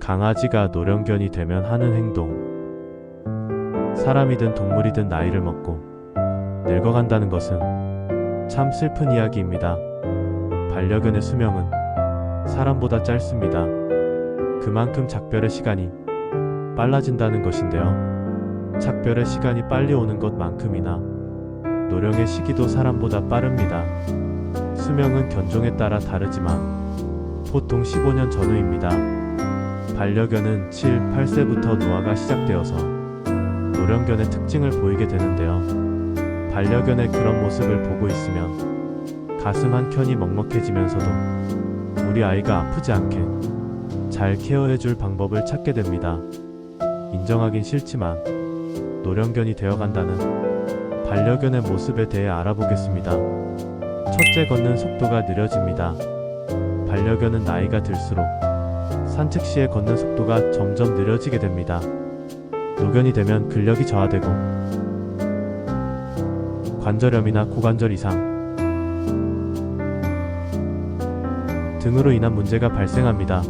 강아지가 노령견이 되면 하는 행동. 사람이든 동물이든 나이를 먹고 늙어간다는 것은 참 슬픈 이야기입니다. 반려견의 수명은 사람보다 짧습니다. 그만큼 작별의 시간이 빨라진다는 것인데요. 작별의 시간이 빨리 오는 것만큼이나 노령의 시기도 사람보다 빠릅니다. 수명은 견종에 따라 다르지만 보통 15년 전후입니다. 반려견은 7, 8세부터 노화가 시작되어서 노령견의 특징을 보이게 되는데요. 반려견의 그런 모습을 보고 있으면 가슴 한켠이 먹먹해지면서도 우리 아이가 아프지 않게 잘 케어해줄 방법을 찾게 됩니다. 인정하긴 싫지만 노령견이 되어간다는 반려견의 모습에 대해 알아보겠습니다. 첫째, 걷는 속도가 느려집니다. 반려견은 나이가 들수록 산책 시에 걷는 속도가 점점 느려지게 됩니다. 노견이 되면 근력이 저하되고 관절염이나 고관절 이상 등으로 인한 문제가 발생합니다.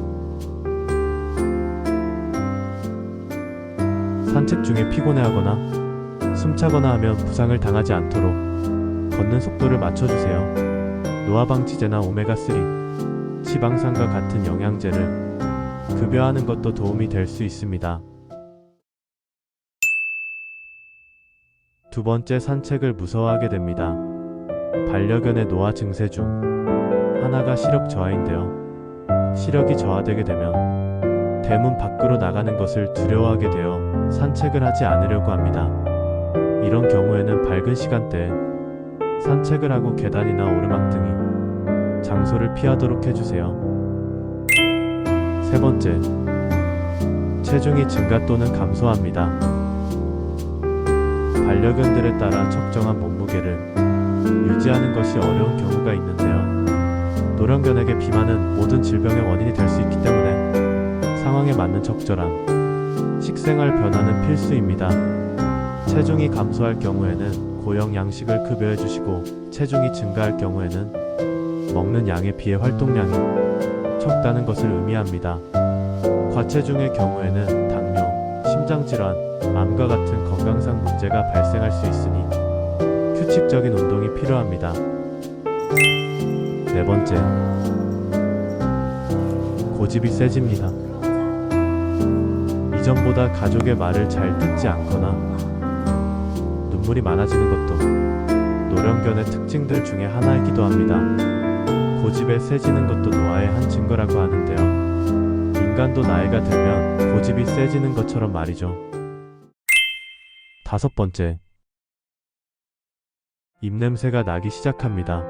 산책 중에 피곤해하거나 숨차거나 하면 부상을 당하지 않도록 걷는 속도를 맞춰주세요. 노화방지제나 오메가3, 지방산과 같은 영양제를 급여하는 것도 도움이 될 수 있습니다. 두 번째, 산책을 무서워하게 됩니다. 반려견의 노화 증세 중 하나가 시력 저하인데요. 시력이 저하되게 되면 대문 밖으로 나가는 것을 두려워하게 되어 산책을 하지 않으려고 합니다. 이런 경우에는 밝은 시간대에 산책을 하고 계단이나 오르막 등의 장소를 피하도록 해주세요. 세 번째, 체중이 증가 또는 감소합니다. 반려견들에 따라 적정한 몸무게를 유지하는 것이 어려운 경우가 있는데요. 노령견에게 비만은 모든 질병의 원인이 될 수 있기 때문에 상황에 맞는 적절한 식생활 변화는 필수입니다. 체중이 감소할 경우에는 고형 양식을 급여해 주시고, 체중이 증가할 경우에는 먹는 양에 비해 활동량이 적다는 것을 의미합니다. 과체중의 경우에는 당뇨, 심장질환, 암과 같은 건강상 문제가 발생할 수 있으니 규칙적인 운동이 필요합니다. 네 번째, 고집이 세집니다. 이전보다 가족의 말을 잘 듣지 않거나 눈물이 많아지는 것도 노령견의 특징들 중에 하나이기도 합니다. 고집에 세지는 것도 노화의 한 증거라고 하는데요. 인간도 나이가 들면 고집이 세지는 것처럼 말이죠. 다섯 번째, 입냄새가 나기 시작합니다.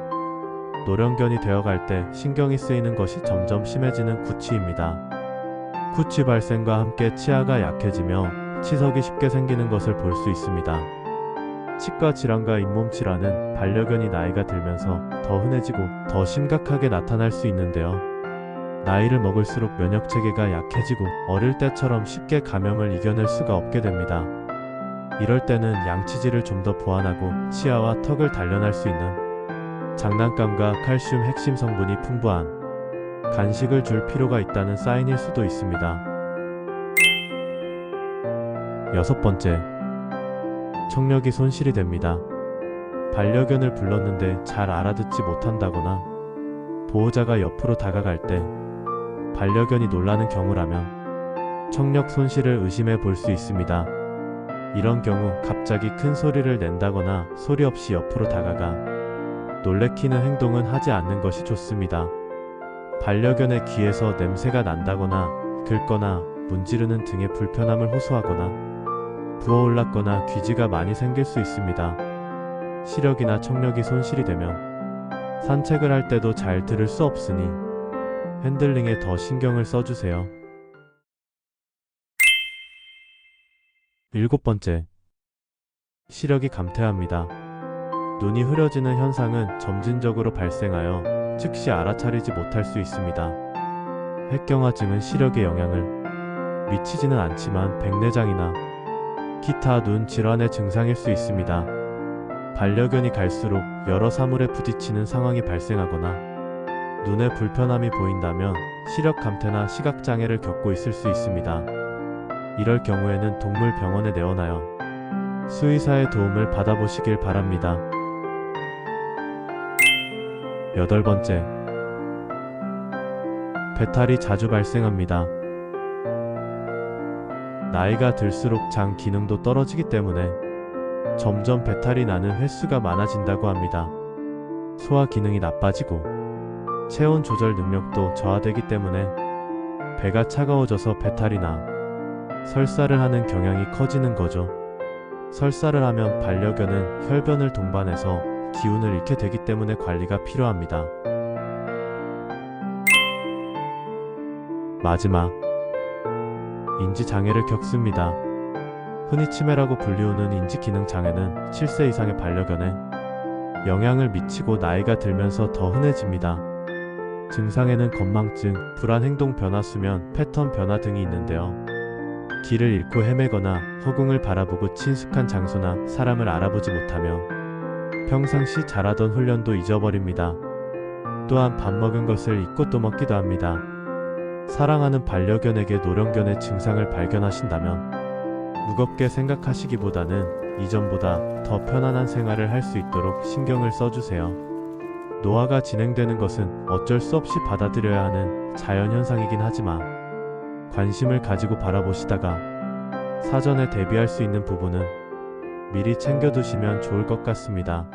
노령견이 되어갈 때 신경이 쓰이는 것이 점점 심해지는 구취입니다. 구취 발생과 함께 치아가 약해지며 치석이 쉽게 생기는 것을 볼 수 있습니다. 치과 질환과 잇몸 질환은 반려견이 나이가 들면서 더 흔해지고 더 심각하게 나타날 수 있는데요. 나이를 먹을수록 면역 체계가 약해지고 어릴 때처럼 쉽게 감염을 이겨낼 수가 없게 됩니다. 이럴 때는 양치질을 좀 더 보완하고 치아와 턱을 단련할 수 있는 장난감과 칼슘 핵심 성분이 풍부한 간식을 줄 필요가 있다는 사인일 수도 있습니다. 여섯 번째, 청력이 손실이 됩니다. 반려견을 불렀는데 잘 알아듣지 못한다거나 보호자가 옆으로 다가갈 때 반려견이 놀라는 경우라면 청력 손실을 의심해 볼 수 있습니다. 이런 경우 갑자기 큰 소리를 낸다거나 소리 없이 옆으로 다가가 놀래키는 행동은 하지 않는 것이 좋습니다. 반려견의 귀에서 냄새가 난다거나 긁거나 문지르는 등의 불편함을 호소하거나 부어올랐거나 귀지가 많이 생길 수 있습니다. 시력이나 청력이 손실이 되면 산책을 할 때도 잘 들을 수 없으니 핸들링에 더 신경을 써주세요. 일곱 번째, 시력이 감퇴합니다. 눈이 흐려지는 현상은 점진적으로 발생하여 즉시 알아차리지 못할 수 있습니다. 핵경화증은 시력에 영향을 미치지는 않지만 백내장이나 기타 눈 질환의 증상일 수 있습니다. 반려견이 갈수록 여러 사물에 부딪히는 상황이 발생하거나 눈에 불편함이 보인다면 시력 감퇴나 시각장애를 겪고 있을 수 있습니다. 이럴 경우에는 동물병원에 내원하여 수의사의 도움을 받아보시길 바랍니다. 8번째, 배탈이 자주 발생합니다. 나이가 들수록 장 기능도 떨어지기 때문에 점점 배탈이 나는 횟수가 많아진다고 합니다. 소화 기능이 나빠지고 체온 조절 능력도 저하되기 때문에 배가 차가워져서 배탈이 나 설사를 하는 경향이 커지는 거죠. 설사를 하면 반려견은 혈변을 동반해서 기운을 잃게 되기 때문에 관리가 필요합니다. 마지막, 인지장애를 겪습니다. 흔히 치매라고 불리우는 인지기능장애는 7세 이상의 반려견에 영향을 미치고 나이가 들면서 더 흔해집니다. 증상에는 건망증, 불안 행동 변화, 수면 패턴 변화 등이 있는데요. 길을 잃고 헤매거나 허공을 바라보고 친숙한 장소나 사람을 알아보지 못하며 평상시 잘하던 훈련도 잊어버립니다. 또한 밥 먹은 것을 잊고 또 먹기도 합니다. 사랑하는 반려견에게 노령견의 증상을 발견하신다면 무겁게 생각하시기보다는 이전보다 더 편안한 생활을 할 수 있도록 신경을 써주세요. 노화가 진행되는 것은 어쩔 수 없이 받아들여야 하는 자연현상이긴 하지만 관심을 가지고 바라보시다가 사전에 대비할 수 있는 부분은 미리 챙겨두시면 좋을 것 같습니다.